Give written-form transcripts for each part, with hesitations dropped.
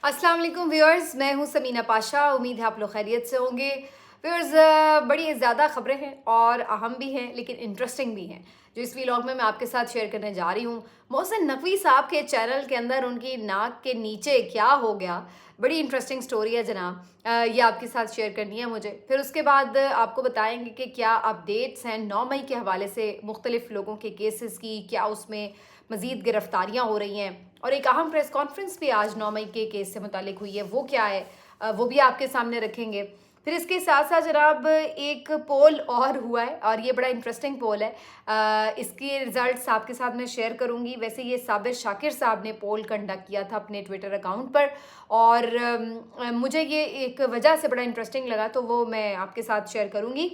अस्सलाम वालेकुम व्यूअर्स, मैं हूं समीना पाशा। उम्मीद है आप लोग खैरियत से होंगे। व्यूअर्स, बड़ी ज़्यादा खबरें हैं और अहम भी हैं लेकिन इंटरेस्टिंग भी हैं जो इस व्लॉग में मैं आपके साथ शेयर करने जा रही हूं। मोहसिन नकवी साहब के चैनल के अंदर उनकी नाक के नीचे क्या हो गया, बड़ी इंटरेस्टिंग स्टोरी है जनाब। ये आपके साथ शेयर करनी है मुझे। फिर उसके बाद आपको बताएंगे कि क्या अपडेट्स हैं 9 मई के हवाले से, मुख्तलिफ लोगों के केसेस की क्या उसमें मज़ीद गिरफ्तारियाँ हो रही हैं, और एक अहम प्रेस कॉन्फ्रेंस भी आज 9 मई के केस से मुतालिक हुई है, वो क्या है वो भी आपके सामने रखेंगे। फिर इसके साथ साथ जनाब एक पोल और हुआ है और ये बड़ा इंटरेस्टिंग पोल है। इसके रिजल्ट्स आपके साथ मैं शेयर करूंगी। वैसे ये साबिर शाकिर साहब ने पोल कंडक्ट किया था अपने ट्विटर अकाउंट पर, और मुझे ये एक वजह से बड़ा इंटरेस्टिंग लगा, तो वो मैं आपके साथ शेयर करूंगी।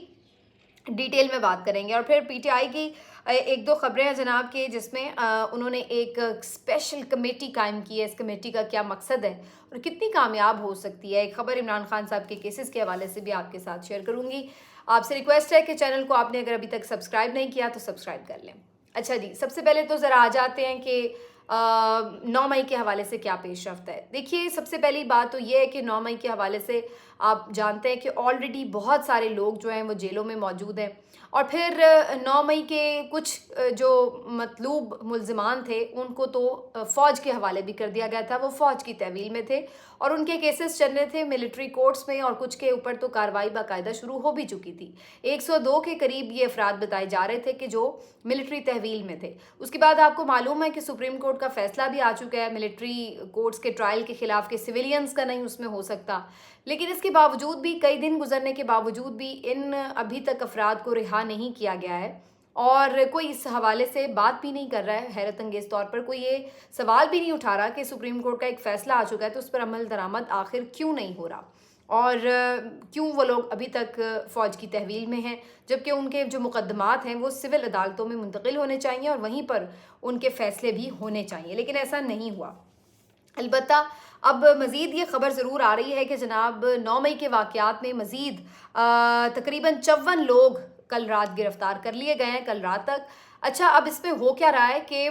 डिटेल में बात करेंगे। और फिर पीटीआई की एक दो खबरें हैं जनाब के, जिसमें उन्होंने एक स्पेशल कमेटी कायम की है। इस कमेटी का क्या मकसद है और कितनी कामयाब हो सकती है। एक खबर इमरान खान साहब के केसेस के हवाले से भी आपके साथ शेयर करूंगी। आपसे रिक्वेस्ट है कि चैनल को आपने अगर अभी तक सब्सक्राइब नहीं किया तो सब्सक्राइब कर लें। अच्छा जी, सबसे पहले तो ज़रा आ जाते हैं कि 9 मई के हवाले से क्या पेशरफ्त है। देखिए, सबसे पहली बात तो ये है कि 9 मई के हवाले से आप जानते हैं कि ऑलरेडी बहुत सारे लोग जो हैं वो जेलों में मौजूद हैं। और फिर 9 मई के कुछ जो मतलूब मुल्ज़िमान थे उनको तो फ़ौज के हवाले भी कर दिया गया था। वो फ़ौज की तहवील में थे और उनके केसेस चल रहे थे मिलिट्री कोर्ट्स में, और कुछ के ऊपर तो कार्रवाई बाकायदा शुरू हो भी चुकी थी। 102 के करीब ये अफराद बताए जा रहे थे कि जो मिलिट्री तहवील में थे। उसके बाद आपको मालूम है कि सुप्रीम कोर्ट का फैसला भी आ चुका है, मिलिट्री कोर्ट्स के ट्रायल के खिलाफ के सिविलियंस का नहीं उसमें हो सकता। लेकिन इसके बावजूद भी, कई दिन गुजरने के बावजूद भी, इन अभी तक अफराद को रिहा नहीं किया गया है और कोई इस हवाले से बात भी नहीं कर रहा है। हैरत अंगेज तौर पर कोई ये सवाल भी नहीं उठा रहा कि सुप्रीम कोर्ट का एक फैसला आ चुका है तो उस पर अमल दरामद आखिर क्यों नहीं हो रहा, और क्यों वो लोग अभी तक फ़ौज की तहवील में हैं, जबकि उनके जो मुकदमात हैं वो सिविल अदालतों में मुंतकिल होने चाहिए और वहीं पर उनके फ़ैसले भी होने चाहिए, लेकिन ऐसा नहीं हुआ। अलबत्ता अब मज़ीद ये ख़बर ज़रूर आ रही है कि जनाब 9 मई के वाक़यात में मज़ीद तकरीबन 54 लोग कल रात गिरफ़्तार कर लिए गए हैं, कल रात तक। अच्छा, अब इसमें हो क्या रहा है कि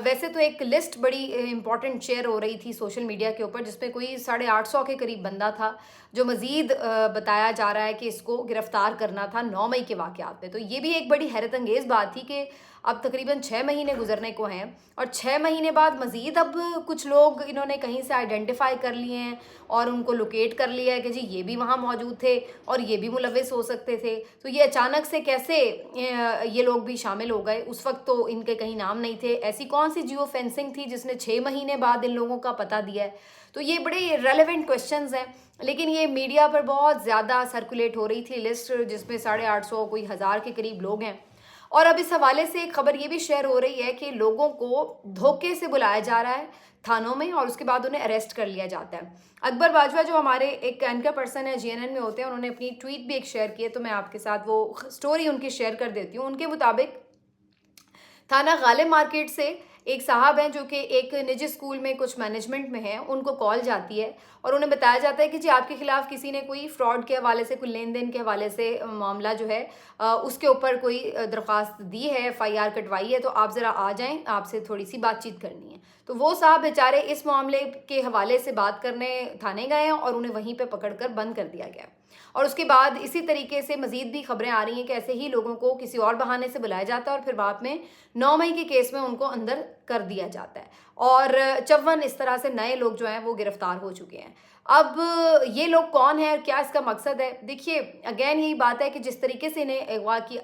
वैसे तो एक लिस्ट बड़ी इंपॉर्टेंट शेयर हो रही थी सोशल मीडिया के ऊपर, जिसमें कोई 850 के करीब बंदा था जो मज़ीद बताया जा रहा है कि इसको गिरफ़्तार करना था 9 मई के वाक़यात में। तो ये भी एक बड़ी हैरत अंगेज़ बात थी कि अब तकरीबन 6 महीने गुजरने को हैं और 6 महीने बाद मज़ीद अब कुछ लोग इन्होंने कहीं से आइडेंटिफाई कर लिए हैं और उनको लोकेट कर लिया है कि जी ये भी वहाँ मौजूद थे और ये भी मुलविस हो सकते थे। तो ये अचानक से कैसे ये लोग भी शामिल हो गए, उस वक्त तो इनके कहीं नाम नहीं थे। ऐसी कौन सी जियो फेंसिंग थी जिसने 6 महीने बाद इन लोगों का पता दिया है? तो ये बड़े रेलेवेंट क्वेश्चंस हैं, लेकिन ये मीडिया पर बहुत ज़्यादा सर्कुलेट हो रही थी लिस्ट, जिसमें 850 कोई 1000 के करीब लोग हैं। और अब इस हवाले से एक खबर ये भी शेयर हो रही है कि लोगों को धोखे से बुलाया जा रहा है थानों में और उसके बाद उन्हें अरेस्ट कर लिया जाता है। अकबर बाजवा जो हमारे एक एंकर पर्सन है जीएनएन में होते हैं, उन्होंने अपनी ट्वीट भी एक शेयर की है, तो मैं आपके साथ वो स्टोरी उनकी शेयर कर देती हूँ। उनके मुताबिक थाना गालिब मार्केट से एक साहब हैं जो कि एक निजी स्कूल में कुछ मैनेजमेंट में हैं, उनको कॉल जाती है और उन्हें बताया जाता है कि जी आपके खिलाफ किसी ने कोई फ्रॉड के हवाले से, कोई लेन देन के हवाले से मामला जो है उसके ऊपर कोई दरख्वास्त दी है, एफआईआर कटवाई है, तो आप ज़रा आ जाएं, आपसे थोड़ी सी बातचीत करनी है। तो वो साहब बेचारे इस मामले के हवाले से बात करने थाने गए हैं और उन्हें वहीं पर पकड़ कर बंद कर दिया गया। और उसके बाद इसी तरीके से मज़ीद भी खबरें आ रही हैं कि ऐसे ही लोगों को किसी और बहाने से बुलाया जाता है और फिर बाद में 9 मई के केस में उनको अंदर कर दिया जाता है। और 54 इस तरह से नए लोग जो हैं वो गिरफ्तार हो चुके हैं। अब ये लोग कौन है और क्या इसका मकसद है? देखिए, अगेन यही बात है कि जिस तरीके से इन्हें अगवा की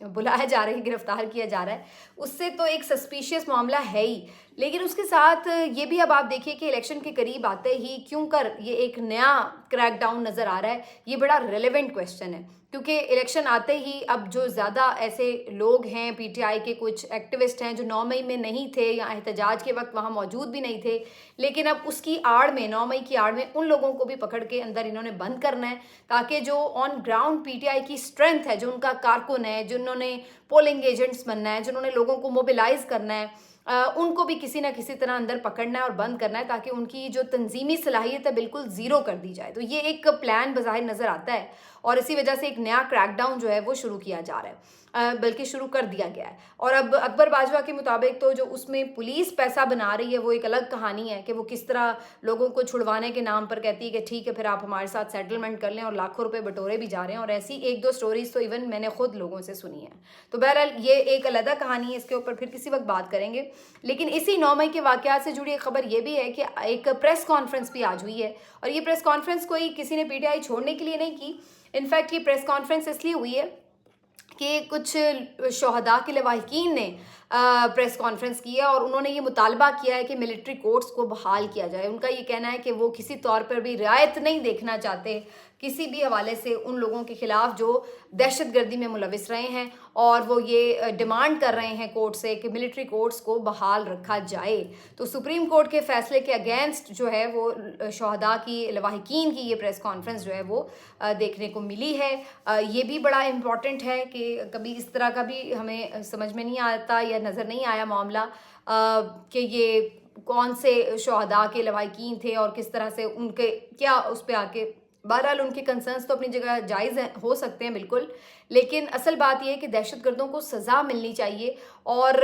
बुलाया जा रहा है, गिरफ्तार किया जा रहा है, उससे तो एक सस्पिशियस मामला है ही। लेकिन उसके साथ ये भी अब आप देखिए कि इलेक्शन के करीब आते ही क्यों कर ये एक नया क्रैकडाउन नज़र आ रहा है। ये बड़ा रेलेवेंट क्वेश्चन है क्योंकि इलेक्शन आते ही अब जो ज़्यादा ऐसे लोग हैं, पीटीआई के कुछ एक्टिविस्ट हैं जो 9 मई में नहीं थे या एहतजाज के वक्त वहाँ मौजूद भी नहीं थे, लेकिन अब उसकी आड़ में, 9 मई की आड़ में, उन लोगों को भी पकड़ के अंदर इन्होंने बंद करना है ताकि जो ऑन ग्राउंड पीटीआई की स्ट्रेंथ है, जो उनका कारकुन है, जिन्होंने पोलिंग एजेंट्स बनना है, जिन्होंने लोगों को मोबिलाइज करना है, उनको भी किसी ना किसी तरह अंदर पकड़ना है और बंद करना है ताकि उनकी जो तंजीमी सलाहियत है बिल्कुल ज़ीरो कर दी जाए। तो ये एक प्लान बज़ाहिर नज़र आता है और इसी वजह से एक नया क्रैकडाउन जो है वो शुरू किया जा रहा है। बल्कि शुरू कर दिया गया है। और अब अकबर बाजवा के मुताबिक तो जो उसमें पुलिस पैसा बना रही है वो एक अलग कहानी है कि वो किस तरह लोगों को छुड़वाने के नाम पर कहती है कि ठीक है फिर आप हमारे साथ सेटलमेंट कर लें, और लाखों रुपए बटोरे भी जा रहे हैं। और ऐसी एक दो स्टोरीज तो इवन मैंने खुद लोगों से सुनी है। तो बहरहाल ये एक अलग कहानी है, इसके ऊपर फिर किसी वक्त बात करेंगे। लेकिन इसी 9 मई के वाकयात से जुड़ी एक खबर ये भी है कि एक प्रेस कॉन्फ्रेंस भी आज हुई है, और ये प्रेस कॉन्फ्रेंस कोई किसी ने पीटीआई छोड़ने के लिए नहीं की। इनफैक्ट ये प्रेस कॉन्फ्रेंस इसलिए हुई है कि कुछ शहदा के लवाहिकीन ने प्रेस कॉन्फ्रेंस की है और उन्होंने ये मुतालबा किया है कि मिलिट्री कोर्ट्स को बहाल किया जाए। उनका ये कहना है कि वो किसी तौर पर भी रियायत नहीं देखना चाहते किसी भी हवाले से उन लोगों के खिलाफ जो दहशतगर्दी में मुलविस रहे हैं, और वो ये डिमांड कर रहे हैं कोर्ट से कि मिलिट्री कोर्ट्स को बहाल रखा जाए। तो सुप्रीम कोर्ट के फैसले के अगेंस्ट जो है वो शहदा की लवाहिकीन की ये प्रेस कॉन्फ्रेंस जो है वो देखने को मिली है। ये भी बड़ा इम्पॉर्टेंट है कि कभी इस तरह का भी हमें समझ में नहीं आता या नज़र नहीं आया मामला कि ये कौन से शहदा के लवाहिकीन थे और किस तरह से उनके क्या उस पर आके, बहरहाल उनके कंसर्न्स तो अपनी जगह जायज़ हो सकते हैं बिल्कुल, लेकिन असल बात यह है कि दहशतगर्दों को सज़ा मिलनी चाहिए। और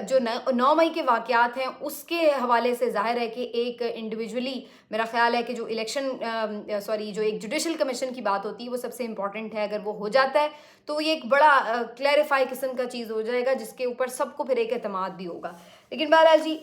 जो 9 मई के वाक़यात हैं उसके हवाले से ज़ाहिर है कि एक इंडिविजुअली मेरा ख्याल है कि जो जो एक जुडिशल कमीशन की बात होती है वो सबसे इम्पॉर्टेंट है। अगर वो हो जाता है तो ये एक बड़ा क्लैरिफाई किस्म का चीज़ हो जाएगा जिसके ऊपर सबको फिर एक एतमाद भी होगा। लेकिन बहरहाल जी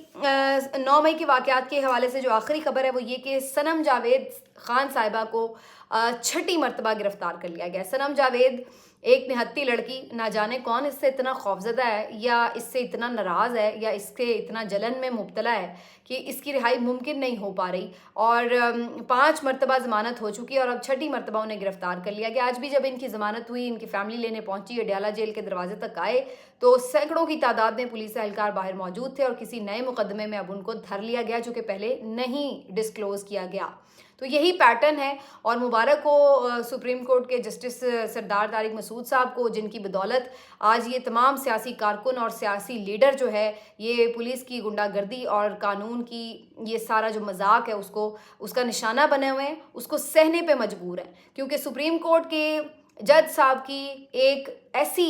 9 मई के वाक़यात के हवाले से जो आखिरी खबर है वो ये कि सनम जावेद खान साहिबा को 6ठी मरतबा गिरफ्तार कर लिया गया। सनम जावेद एक निहत्ती लड़की, ना जाने कौन इससे इतना खौफजदा है या इससे इतना नाराज़ है या इसके इतना जलन में मुब्तला है कि इसकी रिहाई मुमकिन नहीं हो पा रही, और 5 मरतबा ज़मानत हो चुकी है और अब 6ठी मरतबा उन्हें गिरफ्तार कर लिया गया। आज भी जब इनकी ज़मानत हुई, इनकी फैमिली लेने पहुंची, अडयाला जेल के दरवाजे तक आए तो सैकड़ों की तादाद में पुलिस एहलकार बाहर मौजूद थे और किसी नए मुकदमे में अब उनको धर लिया गया जो कि पहले नहीं डिस्क्लोज किया गया। तो यही पैटर्न है, और मुबारक हो सुप्रीम कोर्ट के जस्टिस सरदार तारिक मसूद साहब को, जिनकी बदौलत आज ये तमाम सियासी कारकुन और सियासी लीडर जो है ये पुलिस की गुंडागर्दी और कानून की ये सारा जो मजाक है उसका निशाना बने हुए हैं, उसको सहने पे मजबूर हैं। क्योंकि सुप्रीम कोर्ट के जज साहब की एक ऐसी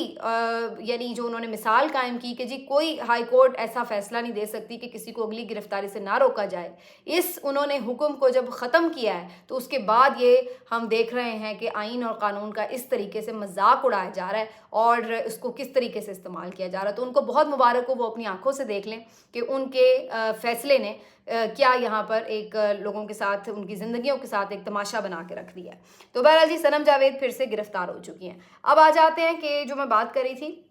यानी जो उन्होंने मिसाल कायम की कि जी कोई हाई कोर्ट ऐसा फैसला नहीं दे सकती कि किसी को अगली गिरफ्तारी से ना रोका जाए। इस उन्होंने हुक्म को जब ख़त्म किया है तो उसके बाद ये हम देख रहे हैं कि आइन और कानून का इस तरीके से मजाक उड़ाया जा रहा है और उसको किस तरीके से इस्तेमाल किया जा रहा है। तो उनको बहुत मुबारक हो, वो अपनी आंखों से देख लें कि उनके फैसले ने क्या यहाँ पर एक लोगों के साथ, उनकी ज़िंदगियों के साथ एक तमाशा बना के रख दिया है। तो बहरहाल जी सनम जावेद फिर से गिरफ्तार हो चुकी हैं। अब आ जाते हैं कि जो मैं बात कर रही थी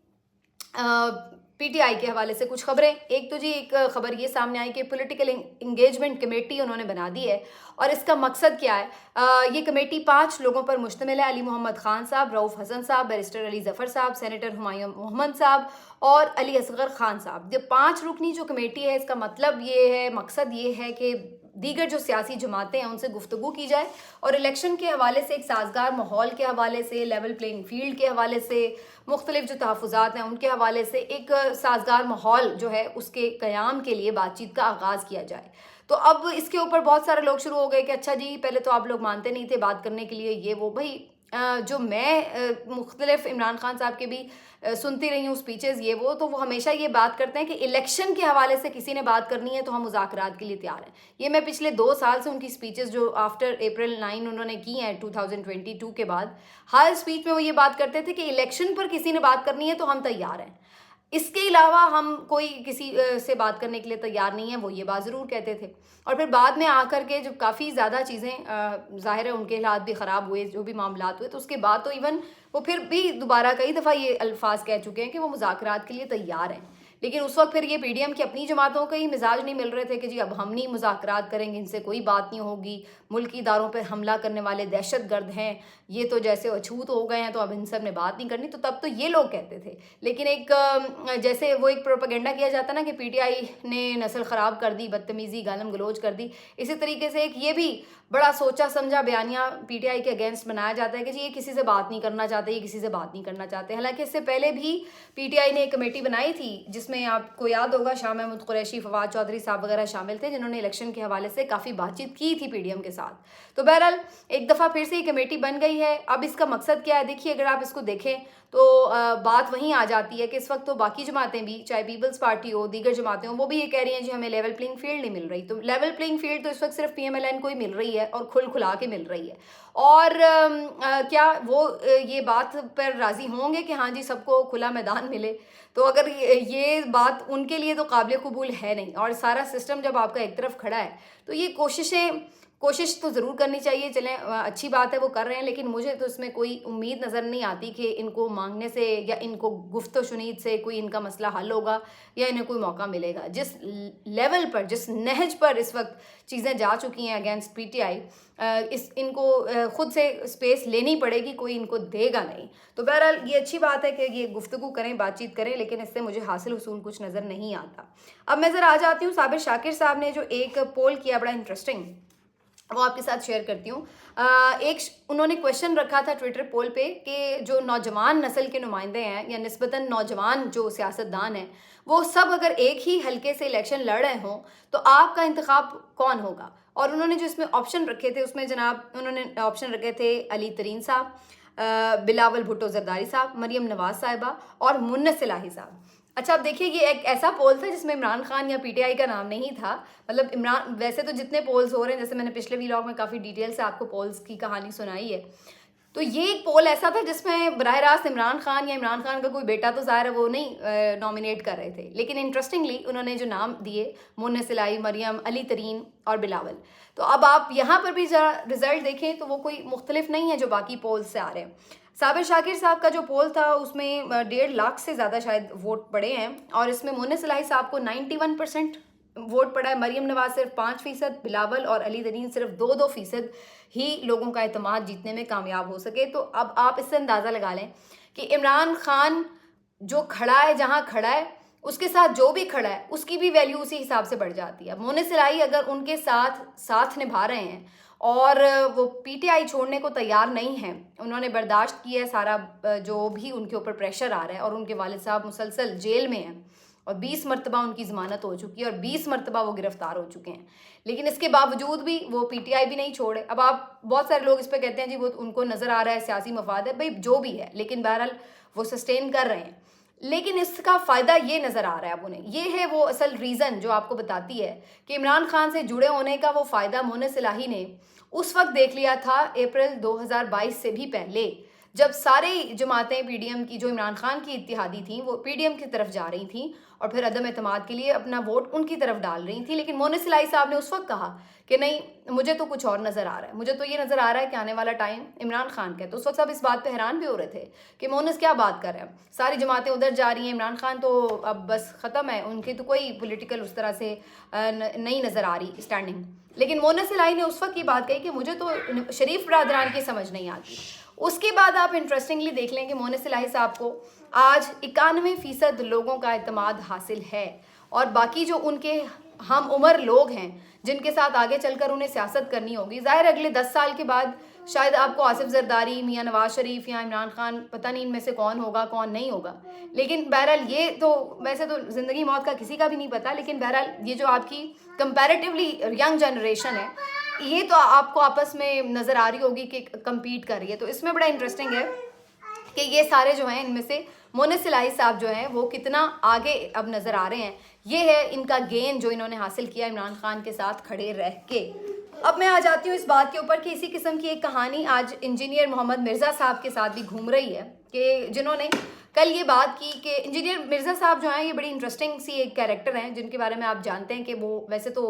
पीटीआई के हवाले से कुछ खबरें। एक तो जी एक खबर ये सामने आई कि पॉलिटिकल इंगेजमेंट कमेटी उन्होंने बना दी है, और इसका मकसद क्या है? ये कमेटी 5 लोगों पर मुश्तमिल है। अली मोहम्मद खान साहब, रऊफ़ हसन साहब, बैरिस्टर अली ज़फ़र साहब, सेनेटर हुमायूं मोहम्मद साहब और अली असगर खान साहब। जो 5 रुकनी जो कमेटी है, इसका मतलब ये है, मकसद ये है कि दीगर जो सियासी जमातें हैं उनसे गुफ्तगू की जाए और इलेक्शन के हवाले से एक साजगार माहौल के हवाले से, लेवल प्लेइंग फील्ड के हवाले से, मुख्तलिफ जो तहफ़्फ़ुज़ात हैं उनके हवाले से एक साजगार माहौल जो है उसके क़याम के लिए बातचीत का आगाज़ किया जाए। तो अब इसके ऊपर बहुत सारे लोग शुरू हो गए कि अच्छा जी पहले तो आप लोग मानते नहीं थे बात करने के लिए, ये वो। भाई जो मैं मुख्तलिफ इमरान खान साहब के भी सुनती रही हूँ स्पीचेस ये वो, तो वो हमेशा ये बात करते हैं कि इलेक्शन के हवाले से किसी ने बात करनी है तो हम मुज़ाकरात के लिए तैयार हैं। ये मैं पिछले 2 साल से उनकी स्पीचेस जो आफ्टर अप्रैल 9 उन्होंने की हैं 2022 के बाद, हर स्पीच में वो ये बात करते थे कि इलेक्शन पर किसी ने बात करनी है तो हम तैयार हैं, इसके अलावा हम कोई किसी से बात करने के लिए तैयार नहीं है, वो ये बात ज़रूर कहते थे। और फिर बाद में आकर के जब काफ़ी ज़्यादा चीज़ें ज़ाहिर है उनके हालात भी ख़राब हुए, जो भी मामलात हुए, तो उसके बाद तो इवन वो फिर भी दोबारा कई दफ़ा ये अल्फाज कह चुके हैं कि वो मुज़ाकरात के लिए तैयार हैं। लेकिन उस वक्त फिर ये पीडीएम की अपनी जमातों का ही मिजाज नहीं मिल रहे थे कि जी अब हम नहीं मुज़ाकरात करेंगे, इनसे कोई बात नहीं होगी, मुल्की इदारों पर हमला करने वाले दहशतगर्द हैं, ये तो जैसे अछूत हो गए हैं तो अब इन सब ने बात नहीं करनी। तो तब तो ये लोग कहते थे। लेकिन एक जैसे वो एक प्रोपेगेंडा किया जाता ना कि पीटीआई ने नस्ल ख़राब कर दी, बदतमीज़ी गालम गलोच कर दी, इसी तरीके से एक ये भी बड़ा सोचा समझा बयानिया पीटीआई के अगेंस्ट बनाया जाता है कि जी ये किसी से बात नहीं करना चाहते, ये किसी से बात नहीं करना चाहते। हालांकि इससे पहले भी पीटीआई ने एक कमेटी बनाई थी जिसमें जिसमें आपको याद होगा शाह महमूद कुरैशी, फवाद चौधरी साहब वगैरह शामिल थे, जिन्होंने इलेक्शन के हवाले से काफ़ी बातचीत की थी पीडीएम के साथ। तो बहरहाल एक दफ़ा फिर से ये कमेटी बन गई है। अब इसका मकसद क्या है, देखिए अगर आप इसको देखें तो बात वहीं आ जाती है कि इस वक्त तो बाकी जमातें भी, चाहे पीपल्स पार्टी हो, दीगर जमातें हो, वो भी ये कह रही हैं जी हमें लेवल प्लेइंग फील्ड नहीं मिल रही। तो लेवल प्लेइंग फील्ड तो इस वक्त सिर्फ पीएमएलएन को ही मिल रही है और खुल खुला के मिल रही है। और क्या वो ये बात पर राज़ी होंगे कि हाँ जी सबको खुला मैदान मिले? तो अगर ये बात उनके लिए तो काबिल कबूल है नहीं। और सारा सिस्टम जब आपका एक तरफ खड़ा है तो ये कोशिश तो ज़रूर करनी चाहिए। चलें अच्छी बात है वो कर रहे हैं, लेकिन मुझे तो इसमें कोई उम्मीद नज़र नहीं आती कि इनको मांगने से या इनको गुफ्त शुनीद से कोई इनका मसला हल होगा या इन्हें कोई मौका मिलेगा। जिस लेवल पर, जिस नहज पर इस वक्त चीज़ें जा चुकी हैं अगेंस्ट पीटीआई, इनको खुद से स्पेस लेनी पड़ेगी, कोई इनको देगा नहीं। तो बहरहाल ये अच्छी बात है कि ये गुफ्तगू करें, बातचीत करें, लेकिन इससे मुझे हासिल हुसूल कुछ नज़र नहीं आता। अब मैं ज़रा आ जाती हूँ, साबिर शाकिर साहब ने जो एक पोल किया बड़ा इंटरेस्टिंग, वो आपके साथ शेयर करती हूँ। उन्होंने क्वेश्चन रखा था ट्विटर पोल पे कि जो नौजवान नस्ल के नुमाइंदे हैं या निस्बतन नौजवान जो सियासतदान हैं, वो सब अगर एक ही हलके से इलेक्शन लड़ रहे हों तो आपका इंतखाब कौन होगा? और उन्होंने जो इसमें ऑप्शन रखे थे, उसमें जनाब उन्होंने ऑप्शन रखे थे अली तरीन साहब, बिलावल भुट्टो जरदारी साहब, मरियम नवाज साहिबा और मुन्नस इलाही साहब। अच्छा, अब देखिए ये एक ऐसा पोल था जिसमें इमरान खान या पीटीआई का नाम नहीं था। मतलब इमरान, वैसे तो जितने पोल्स हो रहे हैं, जैसे मैंने पिछले व्लॉग में काफ़ी डिटेल से आपको पोल्स की कहानी सुनाई है, तो ये एक पोल ऐसा था जिसमें बराह रास्त इमरान खान या इमरान खान का कोई बेटा तो ज़ाहिर है वो नहीं नॉमिनेट कर रहे थे, लेकिन इंटरेस्टिंगली उन्होंने जो नाम दिए मुन्नस इलाही, मरियम, अली तरीन और बिलावल। तो अब आप यहाँ पर भी जरा रिजल्ट देखें तो वो कोई मुख्तलिफ नहीं है जो बाकी पोल्स से आ रहे हैं। साबिर शाकिर साहब का जो पोल था उसमें 1.5 लाख से ज़्यादा शायद वोट पड़े हैं, और इसमें मुन्नस इलाही साहब को 91% वोट पड़ा है, मरियम नवाज सिर्फ 5%, बिलावल और अली तरीन सिर्फ 2% ही लोगों का एतमाद जीतने में कामयाब हो सके। तो अब आप इससे अंदाज़ा लगा लें कि इमरान खान जो खड़ा है, जहाँ खड़ा है, उसके साथ जो भी खड़ा है उसकी भी वैल्यू उसी हिसाब से बढ़ जाती है। मुन्नस इलाही अगर उनके साथ निभा रहे हैं और वो पीटीआई छोड़ने को तैयार नहीं हैं, उन्होंने बर्दाश्त किया है सारा जो भी उनके ऊपर प्रेशर आ रहा है, और उनके वालिद साहब मुसलसल जेल में हैं और 20 मरतबा उनकी ज़मानत हो चुकी है और 20 मरतबा वो गिरफ्तार हो चुके हैं, लेकिन इसके बावजूद भी वो पीटीआई भी नहीं छोड़े। अब आप बहुत सारे लोग इस पर कहते हैं जी वो उनको नज़र आ रहा है सियासी मफाद है, भाई जो भी है, लेकिन बहरहाल वो सस्टेन कर रहे हैं। लेकिन इसका फ़ायदा ये नज़र आ रहा है अब उन्हें, ये है वो असल रीज़न जो आपको बताती है कि इमरान खान से जुड़े होने का वो फ़ायदा मुन्नस इलाही ने उस वक्त देख लिया था अप्रैल 2022 से भी पहले, जब सारी जमातें पीडीएम की, जो इमरान खान की इत्तेहादी थी, वो पीडीएम की तरफ जा रही थी और फिर अदम एतमाद के लिए अपना वोट उनकी तरफ डाल रही थी। लेकिन मुन्नस इलाही साहब ने उस वक्त कहा कि नहीं, मुझे तो कुछ और नज़र आ रहा है, मुझे तो ये नज़र आ रहा है कि आने वाला टाइम इमरान खान का है। तो उस वक्त सब इस बात पे हैरान भी हो रहे थे कि मुन्नस क्या बात कर रहे हैं, सारी जमातें उधर जा रही हैं, इमरान खान तो अब बस ख़त्म है, उनकी तो कोई पोलिटिकल उस तरह से नहीं नज़र आ रही स्टैंडिंग। लेकिन मुन्नस इलाही ने उस वक्त ये बात कही कि मुझे तो शरीफ बरादरान की समझ नहीं आती। उसके बाद आप इंटरेस्टिंगली देख लें कि मुन्नस इलाही साहब को आज 91% लोगों का एतमाद हासिल है, और बाकी जो उनके हम उम्र लोग हैं जिनके साथ आगे चलकर उन्हें सियासत करनी होगी, ज़ाहिर अगले 10 साल के बाद शायद आपको आसिफ जरदारी, मियाँ नवाज शरीफ या इमरान खान, पता नहीं इनमें से कौन होगा कौन नहीं होगा। लेकिन बहरहाल ये तो वैसे तो ज़िंदगी मौत का किसी का भी नहीं पता, लेकिन बहरहाल ये जो आपकी कंपैरेटिवली यंग जनरेशन है, ये तो आपको आपस में नज़र आ रही होगी कि कम्पीट कर रही है। तो इसमें बड़ा इंटरेस्टिंग है कि ये सारे जो हैं, इनमें से मुन्नस इलाही साहब जो हैं वो कितना आगे अब नज़र आ रहे हैं। ये है इनका गेन जो इन्होंने हासिल किया इमरान खान के साथ खड़े रह के। अब मैं आ जाती हूँ इस बात के ऊपर कि इसी किस्म की एक कहानी आज इंजीनियर मोहम्मद मिर्ज़ा साहब के साथ भी घूम रही है, कि जिन्होंने कल ये बात की कि इंजीनियर मिर्ज़ा साहब जो हैं ये बड़ी इंटरेस्टिंग सी एक कैरेक्टर हैं, जिनके बारे में आप जानते हैं कि वो वैसे तो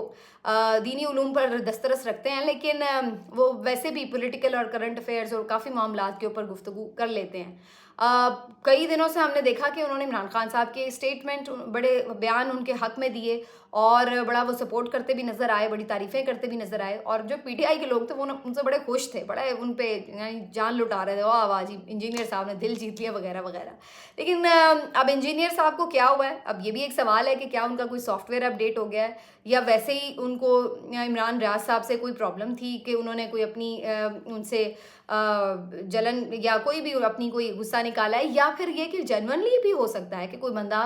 दीनी उलूम पर दस्तरस रखते हैं, लेकिन वो वैसे भी पॉलिटिकल और करंट अफेयर्स और काफ़ी मामलात के ऊपर गुफ्तगू कर लेते हैं। कई दिनों से हमने देखा कि उन्होंने इमरान खान साहब के स्टेटमेंट, बड़े बयान उनके हक़ में दिए और बड़ा वो सपोर्ट करते भी नज़र आए, बड़ी तारीफ़ें करते भी नज़र आए, और जो पीटीआई के लोग थे वो उनसे बड़े खुश थे, बड़ा उन पे यानी जान लुटा रहे थे, वाह वाह जी इंजीनियर साहब ने दिल जीत लिया वगैरह वगैरह। लेकिन अब इंजीनियर साहब को क्या हुआ है, अब ये भी एक सवाल है कि क्या उनका कोई सॉफ्टवेयर अपडेट हो गया है, या वैसे ही उनको इमरान रियाज साहब से कोई प्रॉब्लम थी कि उन्होंने कोई अपनी उनसे जलन या कोई भी अपनी कोई गुस्सा निकाला है, या फिर ये कि जेन्युइनली भी हो सकता है कि कोई बंदा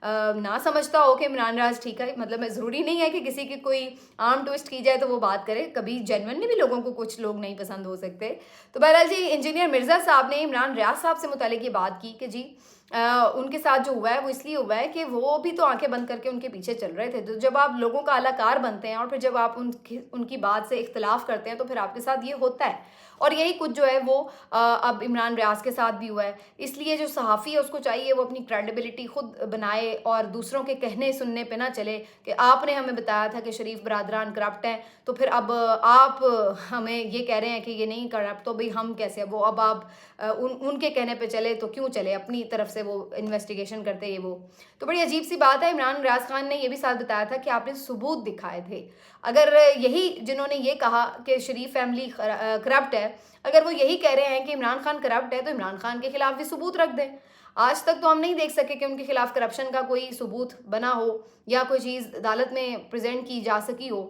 ना समझता हो कि इमरान रियाज ठीक है, मतलब ज़रूरी नहीं है कि किसी की कोई आर्म ट्विस्ट की जाए तो वो बात करे, कभी जेन्युइनली भी लोगों को कुछ लोग नहीं पसंद हो सकते। तो बहरहाल जी इंजीनियर मिर्ज़ा साहब ने इमरान रियाज साहब से मुतालिक ये बात की कि जी उनके साथ जो हुआ है वो इसलिए हुआ है कि वो भी तो आंखें बंद करके उनके पीछे चल रहे थे। तो जब आप लोगों का अलाकार बनते हैं और फिर जब आप उनकी बात से इख्तिलाफ करते हैं तो फिर आपके साथ ये होता है। और यही कुछ जो है वो अब इमरान रियाज के साथ भी हुआ है। इसलिए जो सहाफ़ी है उसको चाहिए वो अपनी क्रेडिबिलिटी खुद बनाए और दूसरों के कहने सुनने पे ना चले कि आपने हमें बताया था कि शरीफ बरादरान करप्ट हैं, तो फिर अब आप हमें ये कह रहे हैं कि ये नहीं करप्ट, तो भाई हम कैसे, वो अब आप उनके कहने पे चले तो क्यों चले, अपनी तरफ से वो इन्वेस्टिगेशन करते ये वो। तो बड़ी अजीब सी बात है। इमरान रियाज खान ने ये भी साथ बताया था कि आपने सबूत दिखाए थे। अगर यही जिन्होंने ये कहा कि शरीफ फैमिली करप्ट है, अगर वो यही कह रहे हैं कि इमरान खान करप्ट है, तो इमरान खान के खिलाफ भी सबूत रख दें। आज तक तो हम नहीं देख सके कि उनके खिलाफ करप्शन का कोई सबूत बना हो या कोई चीज़ अदालत में प्रेजेंट की जा सकी हो।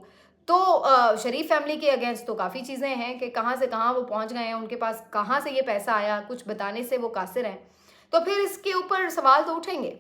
तो शरीफ फैमिली के अगेंस्ट तो काफ़ी चीज़ें हैं कि कहाँ से कहाँ वो पहुँच गए हैं, उनके पास कहाँ से ये पैसा आया, कुछ बताने से वो कासिर हैं। तो फिर इसके ऊपर सवाल तो उठेंगे।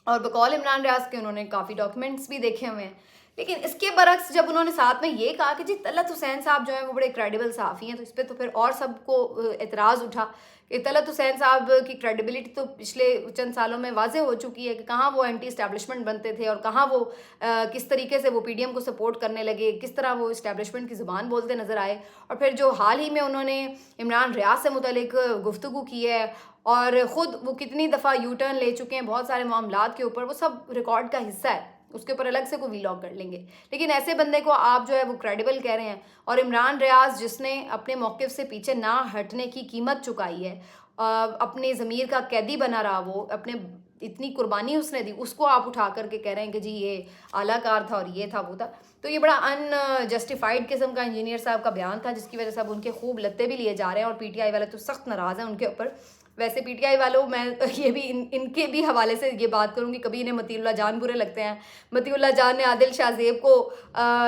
और बकौल इमरान रियाज के उन्होंने काफ़ी डॉक्यूमेंट्स भी देखे हुए हैं। लेकिन इसके बरक्स जब उन्होंने साथ में ये कहा कि जी तलत हुसैन साहब जो हैं वो बड़े क्रेडिबल सहाफ़ी हैं, तो इस पर तो फिर और सबको एतराज़ उठा कि तलत हुसैन साहब की क्रेडिबिलिटी तो पिछले चंद सालों में वाज़े हो चुकी है कि कहाँ वो एंटी इस्टेब्लिशमेंट बनते थे और कहाँ वो किस तरीके से वो पीडीएम को सपोर्ट करने लगे, किस तरह वो इस्टेब्लिशमेंट की ज़ुबान बोलते नज़र आए। और फिर जो हाल ही में उन्होंने इमरान रियाज से मुतलिक गुफ्तगू की है और ख़ुद वो कितनी दफ़ा यू टर्न ले चुके हैं बहुत सारे मामलात के ऊपर, वो सब रिकॉर्ड का हिस्सा है, उसके ऊपर अलग से कोई वीलॉग कर लेंगे। लेकिन ऐसे बंदे को आप जो है वो क्रेडिबल कह रहे हैं। और इमरान रियाज जिसने अपने मौक़िफ़ से पीछे ना हटने की कीमत चुकाई है, अपने ज़मीर का कैदी बना रहा, वो अपने इतनी कुर्बानी उसने दी, उसको आप उठा करके कह रहे हैं कि जी ये आलाकार था और ये था वो था। तो ये बड़ा अनजस्टिफाइड किस्म का इंजीनियर साहब का बयान था, जिसकी वजह से अब उनके खूब लत्ते भी लिए जा रहे हैं और पीटीआई वाले तो सख्त नाराज़ हैं उनके ऊपर। वैसे पीटीआई वालों, मैं ये भी इनके भी हवाले से ये बात करूँगी, कभी इन्हें मतीउल्लाह जान बुरे लगते हैं। मतीउल्लाह जान ने आदिल शाहज़ेब को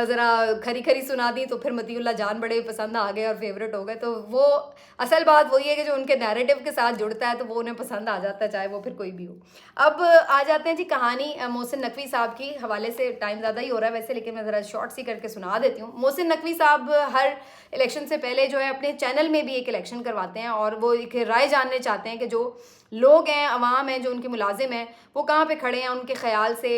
ज़रा खरी खरी सुना दी तो फिर मतीउल्लाह जान बड़े पसंद आ गए और फेवरेट हो गए। तो वो असल बात वही है कि जो उनके नैरेटिव के साथ जुड़ता है तो वो उन्हें पसंद आ जाता है, चाहे वो फिर कोई भी हो। अब आ जाते हैं जी कहानी मोहसिन नकवी साहब की हवाले से। टाइम ज़्यादा ही हो रहा है वैसे, लेकिन मैं ज़रा शॉर्ट सी करके सुना देती हूँ। मोहसिन नकवी साहब हर इलेक्शन से पहले जो है अपने चैनल में भी एक इलेक्शन करवाते हैं और वो एक राय जानने चाहते हैं कि जो लोग हैं, अवाम हैं, जो उनके मुलाजिम हैं, वो कहाँ पे खड़े हैं, उनके ख्याल से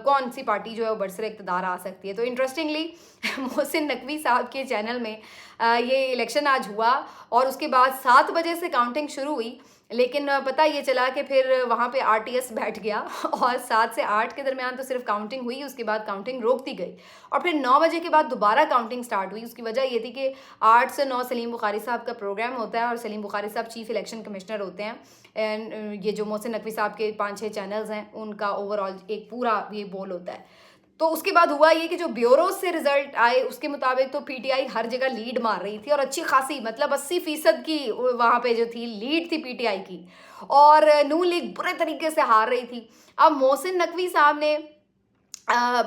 कौन सी पार्टी जो है वो बरसरे इक़्तिदार आ सकती है। तो इंटरेस्टिंगली मोहसिन नकवी साहब के चैनल में ये इलेक्शन आज हुआ और उसके बाद 7 बजे से काउंटिंग शुरू हुई, लेकिन पता ये चला कि फिर वहाँ पे आरटीएस बैठ गया और 7 से 8 के दरमियान तो सिर्फ काउंटिंग हुई, उसके बाद काउंटिंग रोक दी गई और फिर 9 बजे के बाद दोबारा काउंटिंग स्टार्ट हुई। उसकी वजह ये थी कि 8 से 9 सलीम बुखारी साहब का प्रोग्राम होता है और सलीम बुखारी साहब चीफ इलेक्शन कमिश्नर होते हैं। एंड ये जो मोहसिन नकवी साहब के 5-6 चैनल्स हैं उनका ओवरऑल एक पूरा ये बोल होता है। तो उसके बाद हुआ ये कि जो ब्यूरो से रिजल्ट आए उसके मुताबिक तो पीटीआई हर जगह लीड मार रही थी और अच्छी खासी, मतलब 80% की वहाँ पे जो थी लीड थी पीटीआई की, और नून लीग बुरे तरीके से हार रही थी। अब मोहसिन नकवी साहब ने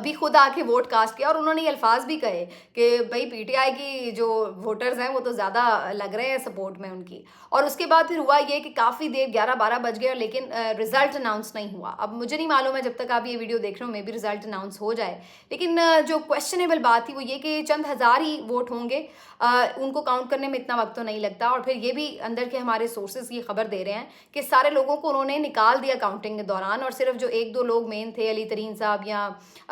भी खुद आके वोट कास्ट किया और उन्होंने ये अल्फाज भी कहे कि भाई पीटीआई की जो वोटर्स हैं वो तो ज़्यादा लग रहे हैं सपोर्ट में उनकी। और उसके बाद फिर हुआ ये कि काफ़ी देर 11-12 बज गए लेकिन रिज़ल्ट अनाउंस नहीं हुआ। अब मुझे नहीं मालूम है, जब तक आप ये वीडियो देख रहे हो मे बी रिज़ल्ट अनाउंस हो जाए, लेकिन जो क्वेश्चनेबल बात थी वो ये कि चंद हज़ार ही वोट होंगे, उनको काउंट करने में इतना वक्त तो नहीं लगता। और फिर ये भी अंदर के हमारे सोर्सेज ये खबर दे रहे हैं कि सारे लोगों को उन्होंने निकाल दिया काउंटिंग के दौरान और सिर्फ जो 1-2 लोग मेन थे, अली तरीन साहब या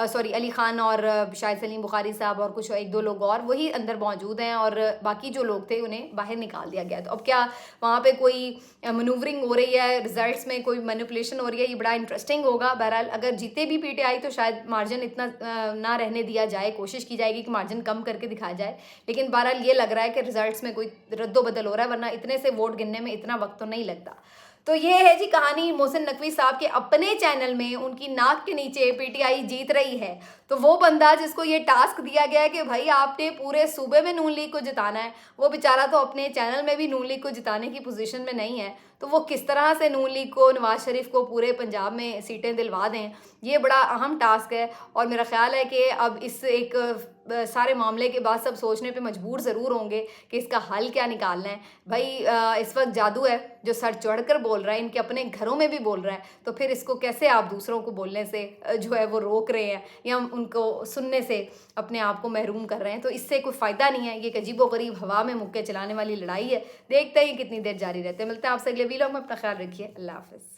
अली खान और शायद सलीम बुखारी साहब और कुछ 1-2 लोग और, वही अंदर मौजूद हैं और बाकी जो लोग थे उन्हें बाहर निकाल दिया गया। तो अब क्या वहाँ पे कोई मनूवरिंग हो रही है, रिजल्ट्स में कोई मैनिपुलेशन हो रही है, ये बड़ा इंटरेस्टिंग होगा। बहरहाल अगर जीते भी पीटीआई तो शायद मार्जिन इतना ना रहने दिया जाए, कोशिश की जाएगी कि मार्जिन कम करके दिखाया जाए, लेकिन बहरहाल ये लग रहा है कि रिजल्ट्स में कोई रद्दो बदल हो रहा है, वरना इतने से वोट गिनने में इतना वक्त तो नहीं लगता। तो ये है जी कहानी मोहसिन नकवी साहब के अपने चैनल में, उनकी नाक के नीचे पीटीआई जीत रही है। तो वो बंदा जिसको ये टास्क दिया गया है कि भाई आपने पूरे सूबे में नून लीग को जिताना है, वो बेचारा तो अपने चैनल में भी नून लीग को जिताने की पोजीशन में नहीं है। तो वो किस तरह से नून लीग को, नवाज शरीफ को पूरे पंजाब में सीटें दिलवा दें, ये बड़ा अहम टास्क है और मेरा ख़्याल है कि अब इस एक सारे मामले के बाद सब सोचने पे मजबूर ज़रूर होंगे कि इसका हल क्या निकालना है। भाई इस वक्त जादू है जो सर चढ़कर बोल रहा है, इनके अपने घरों में भी बोल रहा है, तो फिर इसको कैसे आप दूसरों को बोलने से जो है वो रोक रहे हैं या उनको सुनने से अपने आप को महरूम कर रहे हैं। तो इससे कोई फ़ायदा नहीं है, ये एक अजीबोगरीब हवा में मुक्के चलाने वाली लड़ाई है। देखते हैं कितनी देर जारी रहते हैं। मिलते हैं आपसे अगले वीडियो में, अपना ख्याल रखिए। अल्लाह हाफ़िज़।